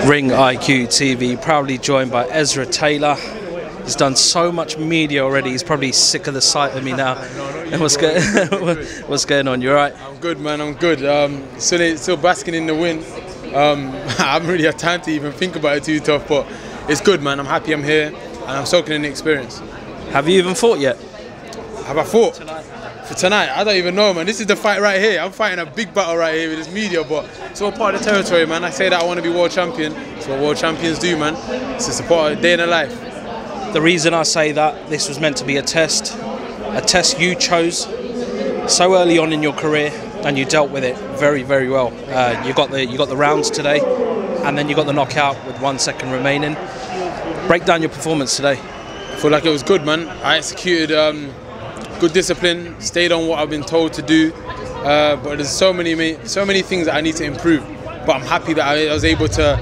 Ring IQ TV, proudly joined by Ezra Taylor. He's done so much media already, he's probably sick of the sight of me now. And what's going on? You alright? I'm good, man, I'm good. Still basking in the win. I haven't really had time to even think about it too tough, but it's good, man. I'm happy I'm here and I'm soaking in the experience. Have you even fought yet? Have I fought? Tonight. For tonight? I don't even know, man. This is the fight right here. I'm fighting a big battle right here with this media, but it's all part of the territory, man. I say that I want to be world champion. It's what world champions do, man. It's just a part of a day in the life. The reason I say that, this was meant to be a test you chose so early on in your career, and you dealt with it very, very well. You got the rounds today, and then you got the knockout with 1 second remaining. Break down your performance today. I feel like it was good, man. I executed good discipline, stayed on what I've been told to do, but there's so many things that I need to improve. But I'm happy that I was able to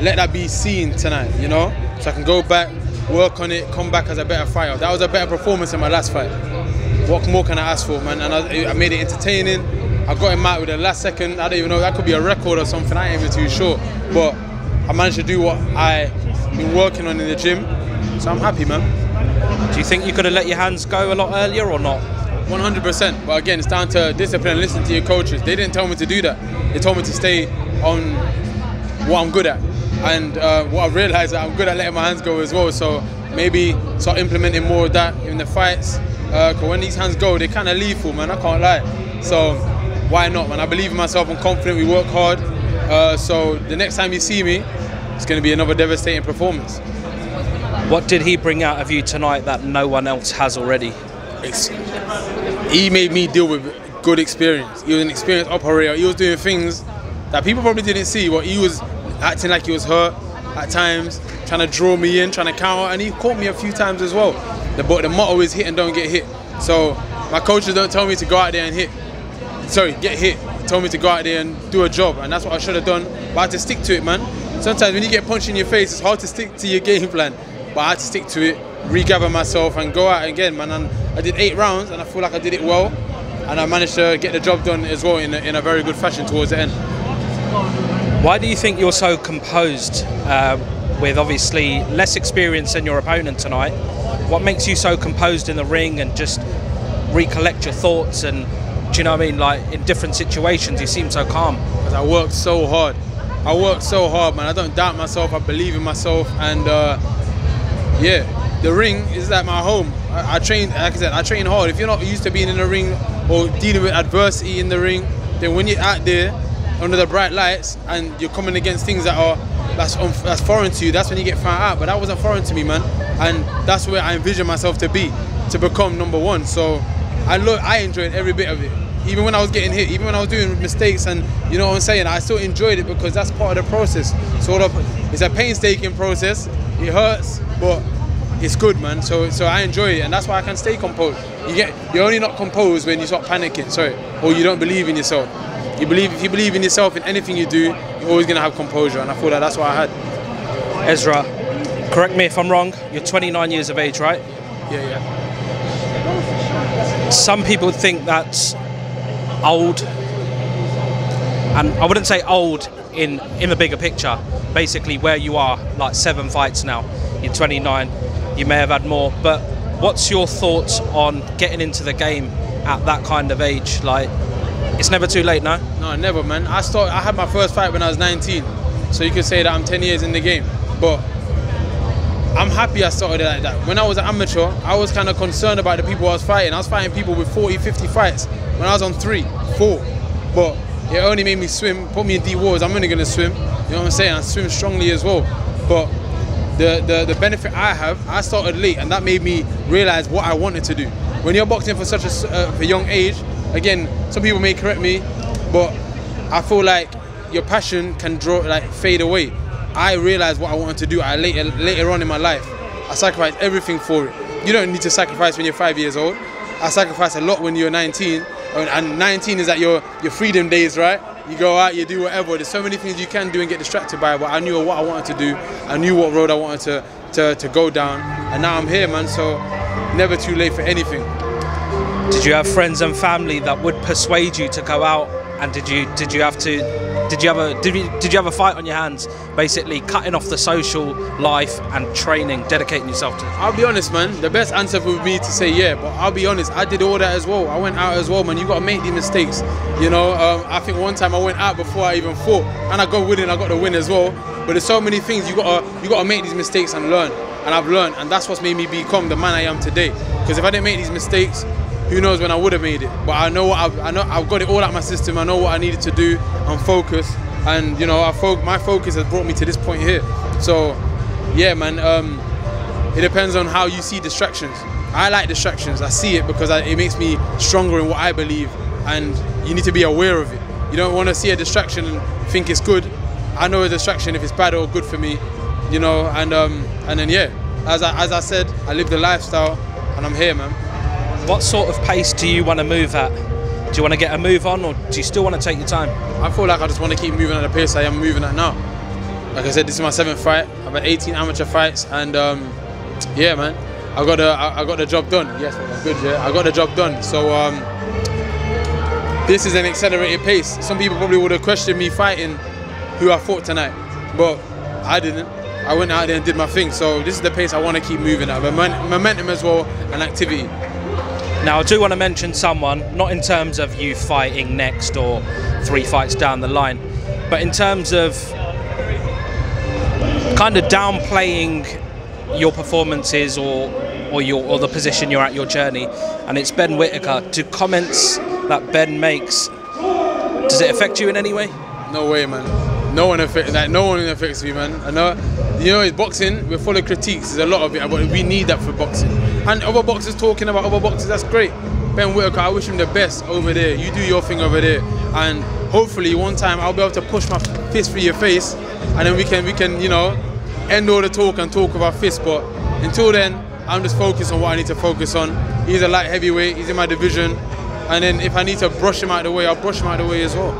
let that be seen tonight, you know? So I can go back, work on it, come back as a better fighter. That was a better performance in my last fight. What more can I ask for, man? And I made it entertaining. I got him out with the last second. I don't even know, that could be a record or something, I ain't even too sure. But I managed to do what I've been working on in the gym, so I'm happy, man. Do you think you could have let your hands go a lot earlier or not? 100%, but again, it's down to discipline and listen to your coaches. They didn't tell me to do that. They told me to stay on what I'm good at. And what I've realised that I'm good at letting my hands go as well, so maybe start implementing more of that in the fights. Because when these hands go, they're kind of lethal, man, I can't lie. So why not, man? I believe in myself, I'm confident, we work hard. So the next time you see me, it's going to be another devastating performance. What did he bring out of you tonight that no one else has already? He made me deal with good experience. He was an experienced operator. He was doing things that people probably didn't see. But he was acting like he was hurt at times, trying to draw me in, trying to counter, and he caught me a few times as well. But the motto is hit and don't get hit. So my coaches don't tell me to go out there and get hit. They told me to go out there and do a job, and that's what I should have done. But I had to stick to it, man. Sometimes when you get punched in your face, it's hard to stick to your game plan. But I had to stick to it, regather myself and go out again, man. And I did 8 rounds and I feel like I did it well. And I managed to get the job done as well in a very good fashion towards the end. Why do you think you're so composed with obviously less experience than your opponent tonight? What makes you so composed in the ring and just recollect your thoughts, and do you know what I mean, like in different situations you seem so calm? Because I worked so hard. I worked so hard, man. I don't doubt myself, I believe in myself, and yeah, the ring is like my home. I train, like I said, I train hard. If you're not used to being in the ring or dealing with adversity in the ring, then when you're out there under the bright lights and you're coming against things that's foreign to you, that's when you get found out. But that wasn't foreign to me, man. And that's where I envision myself to become #1. So I enjoyed every bit of it. Even when I was getting hit, even when I was doing mistakes, and you know what I'm saying, I still enjoyed it because that's part of the process. It's a painstaking process. It hurts, but it's good, man. So I enjoy it, and that's why I can stay composed. You're only not composed when you start panicking, or you don't believe in yourself. If you believe in yourself in anything you do, you're always gonna have composure, and I feel like that's what I had. Ezra, correct me if I'm wrong. You're 29 years of age, right? Yeah. Some people think that's old, and I wouldn't say old in the bigger picture. Basically, where you are, like 7 fights now. You're 29. You may have had more, but what's your thoughts on getting into the game at that kind of age? Like, it's never too late, no? No, never, man. I had my first fight when I was 19, so you could say that I'm 10 years in the game. But I'm happy I started it like that. When I was an amateur, I was kind of concerned about the people I was fighting. I was fighting people with 40, 50 fights when I was on 3, 4. But it only made me swim, put me in deep waters. I'm only going to swim, you know what I'm saying? I swim strongly as well. But the benefit I have, I started late, and that made me realize what I wanted to do. When you're boxing for such a young age, again, some people may correct me, but I feel like your passion can fade away. I realized what I wanted to do later on in my life. I sacrificed everything for it. You don't need to sacrifice when you're 5 years old. I sacrificed a lot when you're 19, and 19 is at your freedom days, right? You go out, you do whatever. There's so many things you can do and get distracted by, but I knew what I wanted to do. I knew what road I wanted to go down, and now I'm here, man, so never too late for anything. Did you have friends and family that would persuade you to go out And did you have a fight on your hands, basically cutting off the social life and training, dedicating yourself to it? I'll be honest, man. The best answer would be to say yeah, but I'll be honest. I did all that as well. I went out as well, man. You gotta make these mistakes. You know, I think one time I went out before I even fought, and I got winning. I got the win as well. But there's so many things you gotta make these mistakes and learn. And I've learned, and that's what's made me become the man I am today. Because if I didn't make these mistakes, who knows when I would have made it. But I know I've got it all out my system. I know what I needed to do. I'm focused, and you know, my focus has brought me to this point here. So yeah, man, it depends on how you see distractions. I like distractions. I see it because it makes me stronger in what I believe, and you need to be aware of it. You don't want to see a distraction and think it's good. I know a distraction if it's bad or good for me, you know, and then yeah, as I said, I live the lifestyle, and I'm here, man. What sort of pace do you want to move at? Do you want to get a move on, or do you still want to take your time? I feel like I just want to keep moving at the pace I am moving at now. Like I said, this is my 7th fight. I've had 18 amateur fights, and yeah, man, I got the job done. Yes, good, yeah, I got the job done. So this is an accelerated pace. Some people probably would have questioned me fighting who I fought tonight, but I didn't. I went out there and did my thing. So this is the pace I want to keep moving at. Momentum as well, and activity. Now, I do want to mention someone, not in terms of you fighting next or 3 fights down the line, but in terms of kind of downplaying your performances or the position you're at, your journey, and it's Ben Whittaker. Do comments that Ben makes, does it affect you in any way? No way, man. No one affects me, man. I know, you know, it's boxing. We're full of critiques. There's a lot of it, but we need that for boxing. And other boxers talking about other boxers, that's great. Ben Whittaker, I wish him the best over there. You do your thing over there, and hopefully one time I'll be able to push my fist through your face, and then we can, you know, end all the talk and talk with our fists. But until then, I'm just focused on what I need to focus on. He's a light heavyweight. He's in my division, and then if I need to brush him out of the way, I'll brush him out of the way as well.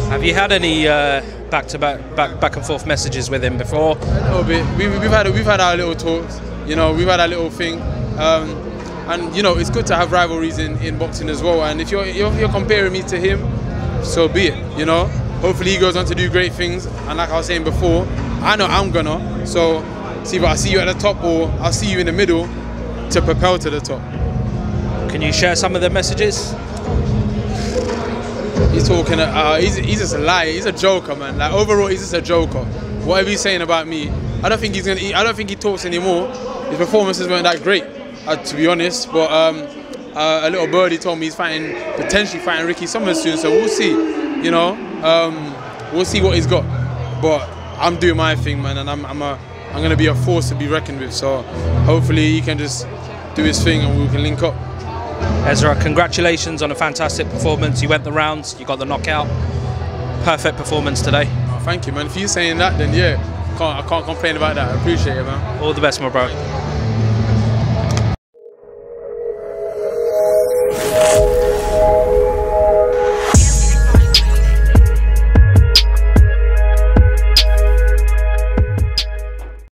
Have you had any back and forth messages with him before? A little bit. We've had our little talks. You know, we've had our little thing, and you know, it's good to have rivalries in boxing as well. And if you're comparing me to him, so be it. You know, hopefully he goes on to do great things. And like I was saying before, I know I'm gonna. So see if I see you at the top or I'll see you in the middle to propel to the top. Can you share some of the messages? He's talking. He's just a liar. He's a joker, man. Like overall, he's just a joker. Whatever he's saying about me, I don't think he's gonna. I don't think he talks anymore. His performances weren't that great, to be honest. But a little birdie told me he's potentially fighting Ricky Summers soon. So we'll see. You know, we'll see what he's got. But I'm doing my thing, man, and I'm gonna be a force to be reckoned with. So hopefully he can just do his thing and we can link up. Ezra, congratulations on a fantastic performance. You went the rounds, you got the knockout. Perfect performance today. Oh, thank you, man. If you're saying that, then yeah, I can't complain about that. I appreciate it, man. All the best, my bro.